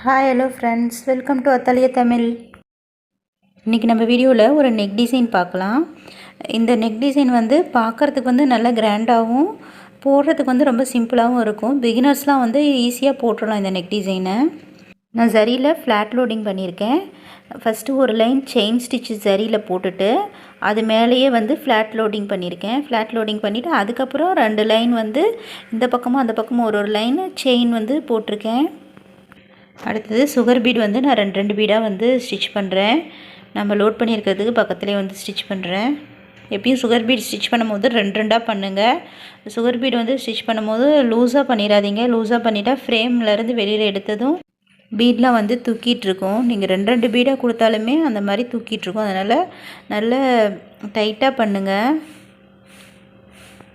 Hi hello friends, welcome to Athalia Tamil. இன்றைக்கி நம்ம வீடியோவில் ஒரு நெக் டிசைன் பார்க்கலாம். இந்த நெக் டிசைன் வந்து பார்க்குறதுக்கு வந்து நல்லா கிராண்டாகவும் போடுறதுக்கு வந்து ரொம்ப சிம்பிளாகவும் இருக்கும். பிகினர்ஸ்லாம் வந்து ஈஸியாக போட்டுடலாம் இந்த நெக் டிசைனை. நான் ஜரியில் ஃப்ளாட் லோடிங் பண்ணியிருக்கேன். ஃபஸ்ட்டு ஒரு லைன் செயின் ஸ்டிச்சு ஜரியில் போட்டுட்டு அது மேலேயே வந்து ஃப்ளாட் லோடிங் பண்ணியிருக்கேன். ஃப்ளாட் லோடிங் பண்ணிவிட்டு அதுக்கப்புறம் 2 லைன் வந்து இந்த பக்கமும் அந்த பக்கமும் ஒரு லைன் செயின் வந்து போட்டிருக்கேன். அடுத்தது சுகர் பீட் வந்து நான் ரெண்டு பீடாக வந்து ஸ்டிச் பண்ணுறேன். நம்ம லோட் பண்ணியிருக்கிறதுக்கு பக்கத்துலேயே வந்து ஸ்டிச் பண்ணுறேன். எப்பயும் சுகர் பீட் ஸ்டிச் பண்ணும்போது ரெண்டாக பண்ணுங்கள். சுகர் பீட் வந்து ஸ்டிச் பண்ணும்போது லூஸாக பண்ணிடாதீங்க. லூஸாக பண்ணிட்டா ஃப்ரேம்லேருந்து வெளியில் எடுத்ததும் பீட்லாம் வந்து தூக்கிட்டுருக்கும். நீங்கள் ரெண்டு பீடாக கொடுத்தாலுமே அந்த மாதிரி தூக்கிட்டுருக்கும். அதனால் நல்ல டைட்டாக பண்ணுங்கள்.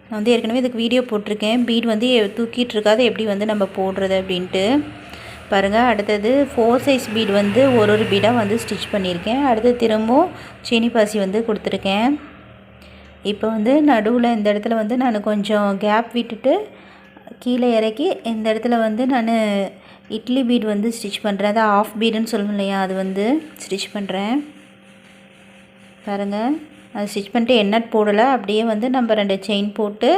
நான் வந்து ஏற்கனவே இதுக்கு வீடியோ போட்டிருக்கேன். பீட் வந்து தூக்கிட்டுருக்காது எப்படி வந்து நம்ம போடுறது அப்படின்ட்டு பாருங்கள். அடுத்தது 4 சைஸ் பீட் வந்து ஒரு பீடாக வந்து ஸ்டிச் பண்ணியிருக்கேன். அடுத்து திரும்பவும் சீனி பாசி வந்து கொடுத்துருக்கேன். இப்போ வந்து நடுவில் இந்த இடத்துல வந்து நான் கொஞ்சம் கேப் விட்டுட்டு கீழே இறக்கி இந்த இடத்துல வந்து நான் இட்லி பீட் வந்து ஸ்டிச் பண்ணுறேன். அது ஆஃப் பீடுன்னு சொல்லணும் இல்லையா, அது வந்து ஸ்டிச் பண்ணுறேன். பாருங்கள், அது ஸ்டிச் பண்ணிட்டு எண்ணெட் போடலை. அப்படியே வந்து நம்ம 2 செயின் போட்டு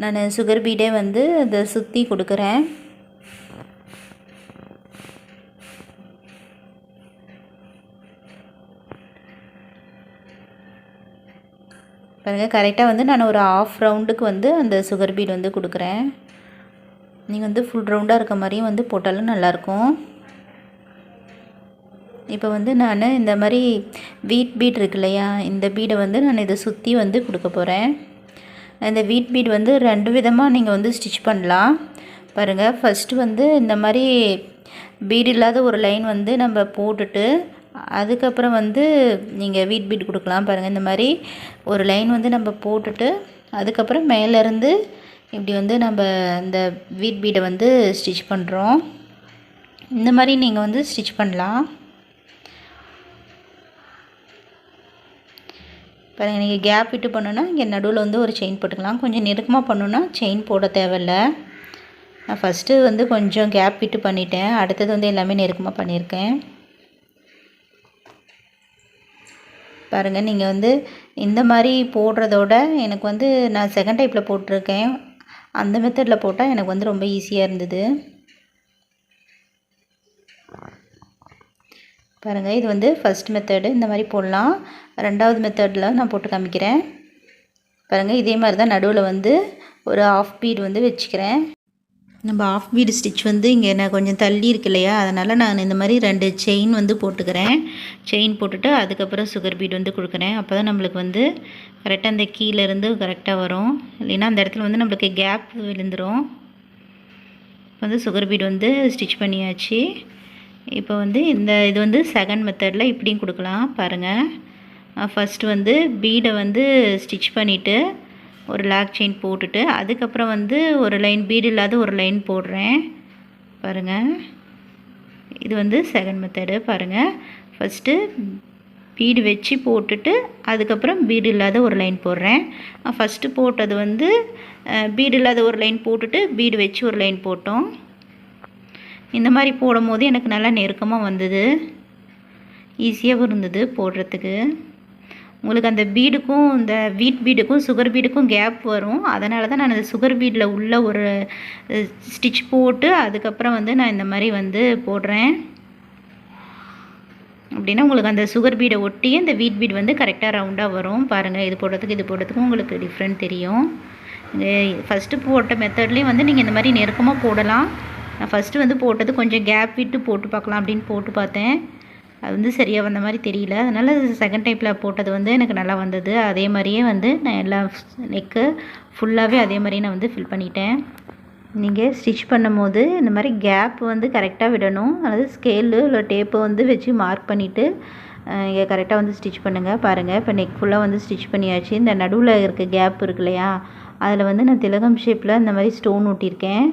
நான் சுகர் பீடே வந்து அதை சுற்றி கொடுக்குறேன். பாருங்கள், கரெக்டாக வந்து நான் ஒரு ஆஃப் ரவுண்டுக்கு வந்து அந்த சுகர் பீட் வந்து கொடுக்குறேன். நீங்கள் வந்து ஃபுல் ரவுண்டாக இருக்க மாதிரியும் வந்து போட்டாலும் நல்லாயிருக்கும். இப்போ வந்து நான் இந்த மாதிரி வீட் பீட் இருக்கு இல்லையா, இந்த பீடை வந்து நான் இதை சுற்றி வந்து கொடுக்க போகிறேன். இந்த வீட் பீட் வந்து 2 விதமாக நீங்கள் வந்து ஸ்டிச் பண்ணலாம். பாருங்கள், ஃபஸ்ட்டு வந்து இந்த மாதிரி பீட் இல்லாத ஒரு லைன் வந்து நம்ம போட்டுட்டு அதுக்கப்புறம் வந்து நீங்கள் வீட் பீட் கொடுக்கலாம். பாருங்கள், இந்த மாதிரி ஒரு லைன் வந்து நம்ம போட்டுட்டு அதுக்கப்புறம் மேலேருந்து இப்படி வந்து நம்ம இந்த வீட் பீடை வந்து ஸ்டிச் பண்ணுறோம். இந்த மாதிரி நீங்கள் வந்து ஸ்டிச் பண்ணலாம். பாருங்கள், நீங்கள் கேப் விட்டு பண்ணணுன்னா இங்கே நடுவில் வந்து ஒரு செயின் போட்டுக்கலாம். கொஞ்சம் நெருக்கமாக பண்ணணுன்னா செயின் போட தேவையில்லை. நான் ஃபஸ்ட்டு வந்து கொஞ்சம் கேப் விட்டு பண்ணிட்டேன். அடுத்தது வந்து எல்லாமே நெருக்கமாக பண்ணியிருக்கேன். பாருங்கள், நீங்கள் வந்து இந்த மாதிரி போடுறதோட எனக்கு வந்து நான் செகண்ட் டைப்பில் போட்டிருக்கேன். அந்த மெத்தடில் போட்டால் எனக்கு வந்து ரொம்ப ஈஸியாக இருந்தது. பாருங்கள், இது வந்து ஃபஸ்ட் மெத்தடு. இந்த மாதிரி போடலாம். 2வது மெத்தடில் நான் போட்டு காமிக்கிறேன். பாருங்கள், இதே மாதிரி தான் நடுவில் வந்து ஒரு ஆஃப் பீட் வந்து வச்சுக்கிறேன். நம்ம ஆஃப் பீடு ஸ்டிச் வந்து இங்கே நான் கொஞ்சம் தள்ளி இருக்கு இல்லையா, அதனால் நான் இந்த மாதிரி 2 செயின் வந்து போட்டுக்கிறேன். செயின் போட்டுட்டு அதுக்கப்புறம் சுகர் பீட் வந்து கொடுக்குறேன். அப்போ தான் நம்மளுக்கு வந்து கரெக்டாக அந்த கீழேருந்து கரெக்டாக வரும். இல்லைன்னா அந்த இடத்துல வந்து நம்மளுக்கு கேப் விழுந்துடும். இப்போ வந்து சுகர் பீட் வந்து ஸ்டிச் பண்ணியாச்சு. இப்போ வந்து இது வந்து செகண்ட் மெத்தடில் இப்படியும் கொடுக்கலாம். பாருங்கள், ஃபஸ்ட்டு வந்து பீடை வந்து ஸ்டிச் பண்ணிவிட்டு ஒரு லாக் செயின் போட்டுட்டு அதுக்கப்புறம் வந்து ஒரு லைன் பீடு இல்லாத ஒரு லைன் போடுறேன். பாருங்கள், இது வந்து செகண்ட் மெத்தடு. பாருங்கள், ஃபஸ்ட்டு பீடு வச்சு போட்டுட்டு அதுக்கப்புறம் பீடு இல்லாத ஒரு லைன் போடுறேன். ஃபஸ்ட்டு போட்டது வந்து பீடு இல்லாத ஒரு லைன் போட்டுட்டு பீடு வச்சு ஒரு லைன் போட்டோம். இந்த மாதிரி போடும் போது எனக்கு நல்லா நெருக்கமாக வந்தது. ஈஸியாகவும் இருந்தது போடுறதுக்கு. உங்களுக்கு அந்த பீடுக்கும் இந்த வீட் பீடுக்கும் சுகர் பீடுக்கும் கேப் வரும். அதனால தான் நான் அந்த சுகர் பீடில் உள்ள ஒரு ஸ்டிச் போட்டு அதுக்கப்புறம் வந்து நான் இந்த மாதிரி வந்து போடுறேன். அப்படின்னா உங்களுக்கு அந்த சுகர் பீடை ஒட்டி இந்த வீட் பீட் வந்து கரெக்டாக ரவுண்டாக வரும். பாருங்கள், இது போடுறதுக்கும் உங்களுக்கு டிஃப்ரெண்ட் தெரியும். ஃபஸ்ட்டு போட்ட மெத்தட்லேயும் வந்து நீங்கள் இந்த மாதிரி நெருக்கமாக போடலாம். நான் ஃபஸ்ட்டு வந்து போட்டது கொஞ்சம் கேப் விட்டு போட்டு பார்க்கலாம் அப்படின்னு போட்டு பார்த்தேன். அது வந்து சரியாக வந்த மாதிரி தெரியல. அதனால் செகண்ட் டைப்பில் போட்டது வந்து எனக்கு நல்லா வந்தது. அதே மாதிரியே வந்து நான் எல்லா நெக்கு ஃபுல்லாகவே அதே மாதிரியே நான் வந்து ஃபில் பண்ணிட்டேன். நீங்கள் ஸ்டிச் பண்ணும் போது இந்த மாதிரி கேப் வந்து கரெக்டாக விடணும். அதாவது ஸ்கேலு இல்லை டேப்பை வந்து வச்சு மார்க் பண்ணிவிட்டு இங்கே கரெக்டாக வந்து ஸ்டிச் பண்ணுங்கள். பாருங்கள், இப்போ நெக் ஃபுல்லாக வந்து ஸ்டிச் பண்ணியாச்சு. இந்த நடுவில் இருக்க கேப் இருக்கு இல்லையா, அதில் வந்து நான் திலகம் ஷேப்பில் இந்த மாதிரி ஸ்டோன் ஒட்டியிருக்கேன்.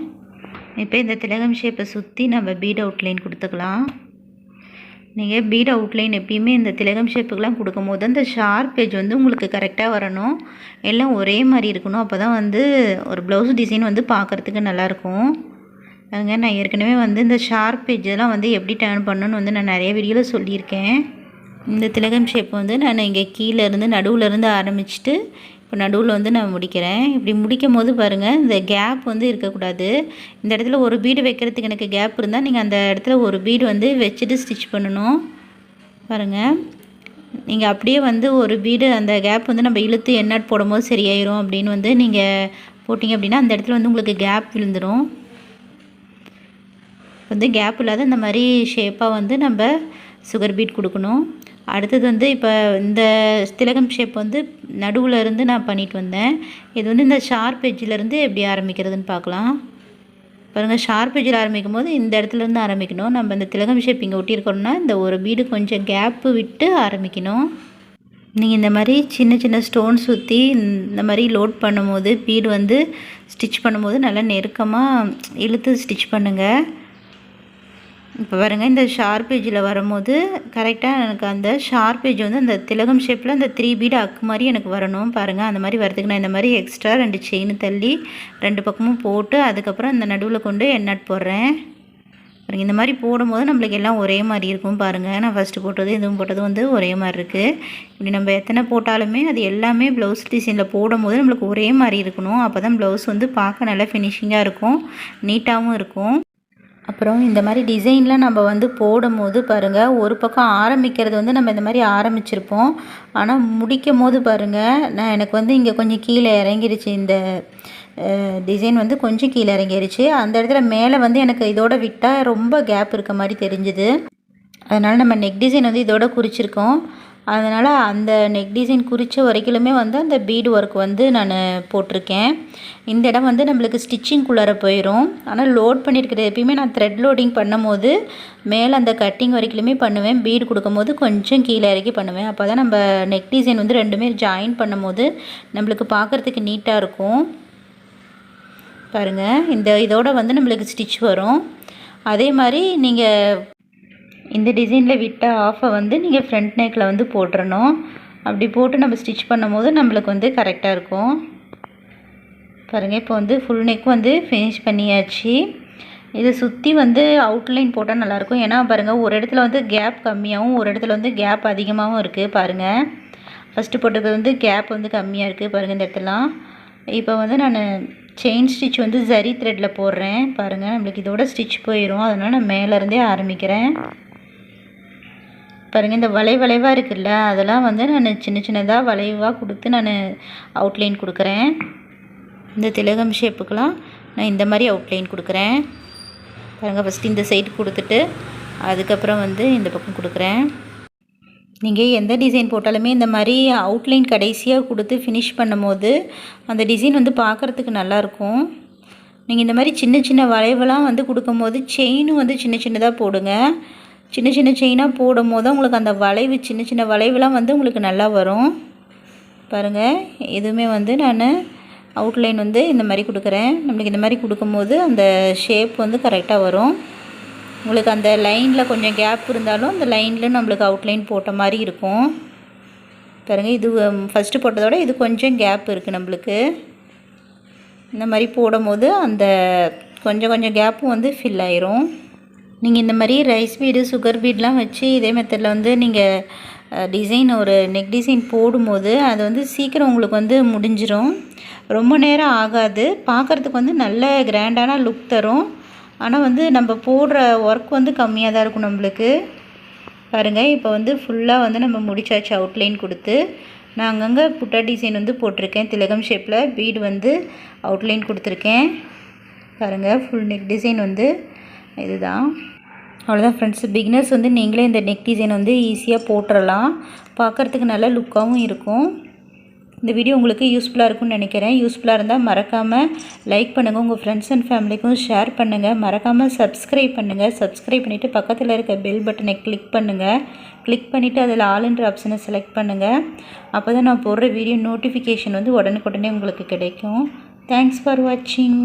இப்போ இந்த திலகம் ஷேப்பை சுற்றி நம்ம பீட் அவுட்லைன் கொடுத்துக்கலாம். நீங்கள் பீட் அவுட்லைன் எப்பயுமே இந்த திலகம் ஷேப்புக்கெலாம் கொடுக்கும் போது அந்த ஷார்ப் பேஜ் வந்து உங்களுக்கு கரெக்டாக வரணும். எல்லாம் ஒரே மாதிரி இருக்கணும். அப்போ தான் வந்து ஒரு ப்ளவுஸ் டிசைன் வந்து பார்க்குறதுக்கு நல்லாயிருக்கும். அதுங்க நான் ஏற்கனவே வந்து இந்த ஷார்ப் எட்ஜெல்லாம் வந்து எப்படி டர்ன் பண்ணணும்னு வந்து நான் நிறைய வீடியோவில் சொல்லியிருக்கேன். இந்த திலகம் ஷேப் வந்து நான் இங்கே கீழேருந்து நடுவுலேருந்து ஆரம்பிச்சுட்டு இப்போ நடுவில் வந்து நான் முடிக்கிறேன். இப்படி முடிக்கும் போது பாருங்கள், இந்த கேப் வந்து இருக்கக்கூடாது. இந்த இடத்துல ஒரு பீடு வைக்கிறதுக்கு எனக்கு கேப் இருந்தால் நீங்கள் அந்த இடத்துல ஒரு பீடு வந்து வச்சுட்டு ஸ்டிச் பண்ணணும். பாருங்கள், நீங்கள் அப்படியே வந்து ஒரு பீடு அந்த கேப் வந்து நம்ம இழுத்து எண்ணாட் போடும்போது சரியாயிரும் அப்படின்னு வந்து நீங்கள் போட்டிங்க அப்படின்னா அந்த இடத்துல வந்து உங்களுக்கு கேப் விழுந்துடும். வந்து கேப் இல்லாத இந்த மாதிரி ஷேப்பாக வந்து நம்ம சுகர் பீட் கொடுக்கணும். அடுத்தது வந்து இப்போ இந்த திலகம் ஷேப் வந்து நடுவில் இருந்து நான் பண்ணிட்டு வந்தேன். இது வந்து இந்த ஷார்ப் எட்ஜிலேருந்து எப்படி ஆரம்பிக்கிறதுன்னு பார்க்கலாம். பாருங்கள், ஷார்ப் எட்ஜில் ஆரம்பிக்கும் போது இந்த இடத்துலேருந்து ஆரம்பிக்கணும். நம்ம இந்த திலகம் ஷேப் இங்கே ஒட்டியிருக்கோம்னா இந்த ஒரு பீடு கொஞ்சம் கேப்பு விட்டு ஆரம்பிக்கணும். நீங்கள் இந்த மாதிரி சின்ன சின்ன ஸ்டோன் சுற்றி இந்த மாதிரி லோட் பண்ணும்போது பீடு வந்து ஸ்டிச் பண்ணும்போது நல்லா நெருக்கமாக இழுத்து ஸ்டிச் பண்ணுங்கள். இப்போ பாருங்கள், இந்த ஷார்ப் எட்ஜில் வரும்போது கரெக்டாக எனக்கு அந்த ஷார்ப் எட்ஜ் வந்து அந்த திலகம் ஷேப்பில் அந்த 3 பீடு அக்கு மாதிரி எனக்கு வரணும். பாருங்கள், அந்த மாதிரி வரதுக்கு நான் இந்த மாதிரி எக்ஸ்ட்ரா 2 செயின் தள்ளி 2 பக்கமும் போட்டு அதுக்கப்புறம் இந்த நடுவில் கொண்டு எண்ணாட் போடுறேன். பாருங்கள், இந்த மாதிரி போடும்போது நம்மளுக்கு எல்லாம் ஒரே மாதிரி இருக்கும். பாருங்கள், நான் ஃபஸ்ட்டு போட்டது இதுவும் போட்டது வந்து ஒரே மாதிரி இருக்குது. இப்படி நம்ம எத்தனை போட்டாலுமே அது எல்லாமே ப்ளவுஸ் டிசைனில் போடும்போது நம்மளுக்கு ஒரே மாதிரி இருக்கணும். அப்போ தான் ப்ளவுஸ் வந்து பார்க்க நல்லா ஃபினிஷிங்காக இருக்கும், நீட்டாகவும் இருக்கும். அப்புறம் இந்த மாதிரி டிசைன்லாம் நம்ம வந்து போடும்போது பாருங்கள், ஒரு பக்கம் ஆரம்பிக்கிறது வந்து நம்ம இந்த மாதிரி ஆரம்பிச்சிருப்போம். ஆனால் முடிக்கும் போது பாருங்கள், எனக்கு வந்து இங்கே கொஞ்சம் கீழே இறங்கிருச்சு. இந்த டிசைன் வந்து கொஞ்சம் கீழே இறங்கிருச்சு. அந்த இடத்துல மேலே வந்து எனக்கு இதோட விட்டால் ரொம்ப கேப் இருக்க மாதிரி தெரிஞ்சுது. அதனால் நம்ம நெக் டிசைன் வந்து இதோட குறிச்சிருக்கோம். அதனால் அந்த நெக் டிசைன் குறித்த வரைக்குமே வந்து அந்த பீடு ஒர்க் வந்து நான் போட்டிருக்கேன். இந்த இடம் வந்து நம்மளுக்கு ஸ்டிச்சிங்குள்ளார போயிடும். ஆனால் லோட் பண்ணியிருக்கிறது எப்பயுமே நான் த்ரெட் லோடிங் பண்ணும் போது மேலே அந்த கட்டிங் வரைக்குமே பண்ணுவேன். பீடு கொடுக்கும்போது கொஞ்சம் கீழே இறக்கி பண்ணுவேன். அப்போ தான் நம்ம நெக் டிசைன் வந்து ரெண்டுமே ஜாயின் பண்ணும் போது நம்மளுக்கு பார்க்குறதுக்கு நீட்டாக இருக்கும். பாருங்கள், இந்த இதோட வந்து நம்மளுக்கு ஸ்டிச் வரும். அதே மாதிரி நீங்கள் இந்த டிசைனில் விட்ட ஆஃபை வந்து நீங்கள் ஃப்ரண்ட் நெக்கில் வந்து போட்டுறணும். அப்படி போட்டு நம்ம ஸ்டிச் பண்ணும் போது நம்மளுக்கு வந்து கரெக்டாக இருக்கும். பாருங்கள், இப்போ வந்து ஃபுல் நெக் வந்து ஃபினிஷ் பண்ணியாச்சு. இதை சுற்றி வந்து அவுட்லைன் போட்டால் நல்லாயிருக்கும். ஏன்னா பாருங்கள், ஒரு இடத்துல வந்து கேப் கம்மியாகவும் ஒரு இடத்துல வந்து கேப் அதிகமாகவும் இருக்குது. பாருங்கள், ஃபஸ்ட்டு போட்டது வந்து கேப் வந்து கம்மியாக இருக்குது. பாருங்கள், இந்த இடத்துலாம் இப்போ வந்து நான் செயின் ஸ்டிச் வந்து ஜரி த்ரெட்டில் போடுறேன். பாருங்கள், நம்மளுக்கு இதோட ஸ்டிச் போயிடும். அதனால் நான் மேலேருந்தே ஆரம்பிக்கிறேன். பாருங்கள், இந்த வளைவாக இருக்குல்ல, அதெல்லாம் வந்து நான் சின்ன சின்னதாக வளைவாக கொடுத்து நான் அவுட்லைன் கொடுக்குறேன். இந்த திலகம் ஷேப்புக்கெலாம் நான் இந்த மாதிரி அவுட்லைன் கொடுக்குறேன். பாருங்கள், ஃபஸ்ட்டு இந்த சைடு கொடுத்துட்டு அதுக்கப்புறம் வந்து இந்த பக்கம் கொடுக்குறேன். நீங்கள் எந்த டிசைன் போட்டாலுமே இந்த மாதிரி அவுட்லைன் கடைசியாக கொடுத்து ஃபினிஷ் பண்ணும் போது அந்த டிசைன் வந்து பார்க்குறதுக்கு நல்லாயிருக்கும். நீங்கள் இந்த மாதிரி சின்ன சின்ன வளைவெல்லாம் வந்து கொடுக்கும்போது செயினும் வந்து சின்ன சின்னதாக போடுங்க. சின்ன சின்ன செயினாக போடும் போது உங்களுக்கு அந்த வளைவு சின்ன சின்ன வளைவுலாம் வந்து உங்களுக்கு நல்லா வரும். பாருங்கள், இதுவுமே வந்து நான் அவுட்லைன் வந்து இந்த மாதிரி கொடுக்குறேன். நம்மளுக்கு இந்த மாதிரி கொடுக்கும்போது அந்த ஷேப் வந்து கரெக்டாக வரும். உங்களுக்கு அந்த லைனில் கொஞ்சம் கேப் இருந்தாலும் அந்த லைனில் நம்மளுக்கு அவுட்லைன் போட்ட மாதிரி இருக்கும். பாருங்கள், இது ஃபஸ்ட்டு போட்டதோட இது கொஞ்சம் கேப் இருக்குது. நம்மளுக்கு இந்த மாதிரி போடும்போது அந்த கொஞ்சம் கொஞ்சம் கேப்பும் வந்து ஃபில் ஆயிரும். நீங்கள் இந்த மாதிரி ரைஸ் பீடு சுகர் பீட்லாம் வச்சு இதே மெத்தடில் வந்து நீங்கள் டிசைன் ஒரு நெக் டிசைன் போடும்போது அது வந்து சீக்கிரம் உங்களுக்கு வந்து முடிஞ்சிடும். ரொம்ப நேரம் ஆகாது. பார்க்குறதுக்கு வந்து நல்ல கிராண்டான லுக் தரும். ஆனால் வந்து நம்ம போடுற ஒர்க் வந்து கம்மியாக தான் இருக்கும் நம்மளுக்கு. பாருங்கள், இப்போ வந்து ஃபுல்லாக வந்து நம்ம முடிச்சாச்சு அவுட்லைன் கொடுத்து. நான் அங்கங்கே புட்டா டிசைன் வந்து போட்டிருக்கேன். திலகம் ஷேப்பில் பீடு வந்து அவுட்லைன் கொடுத்துருக்கேன். பாருங்கள், ஃபுல் நெக் டிசைன் வந்து இதுதான். அவ்வளோதான் ஃப்ரெண்ட்ஸ். பிகினர்ஸ் வந்து நீங்களே இந்த நெக் டிசைன் வந்து ஈஸியாக போட்டுடலாம். பார்க்குறதுக்கு நல்ல லுக்காகவும் இருக்கும். இந்த வீடியோ உங்களுக்கு யூஸ்ஃபுல்லாக இருக்கும்னு நினைக்கிறேன். யூஸ்ஃபுல்லாக இருந்தால் மறக்காமல் லைக் பண்ணுங்கள், உங்கள் ஃப்ரெண்ட்ஸ் அண்ட் ஃபேமிலிக்கும் ஷேர் பண்ணுங்கள். மறக்காமல் சப்ஸ்கிரைப் பண்ணுங்கள். சப்ஸ்கிரைப் பண்ணிவிட்டு பக்கத்தில் இருக்க பெல் பட்டனை கிளிக் பண்ணுங்கள். கிளிக் பண்ணிவிட்டு அதில் ஆல்ன்ற ஆப்ஷனை செலக்ட் பண்ணுங்கள். அப்போ தான் நான் போடுற வீடியோ நோட்டிஃபிகேஷன் வந்து உடனுக்குடனே உங்களுக்கு கிடைக்கும். தேங்க்ஸ் ஃபார் வாட்சிங்.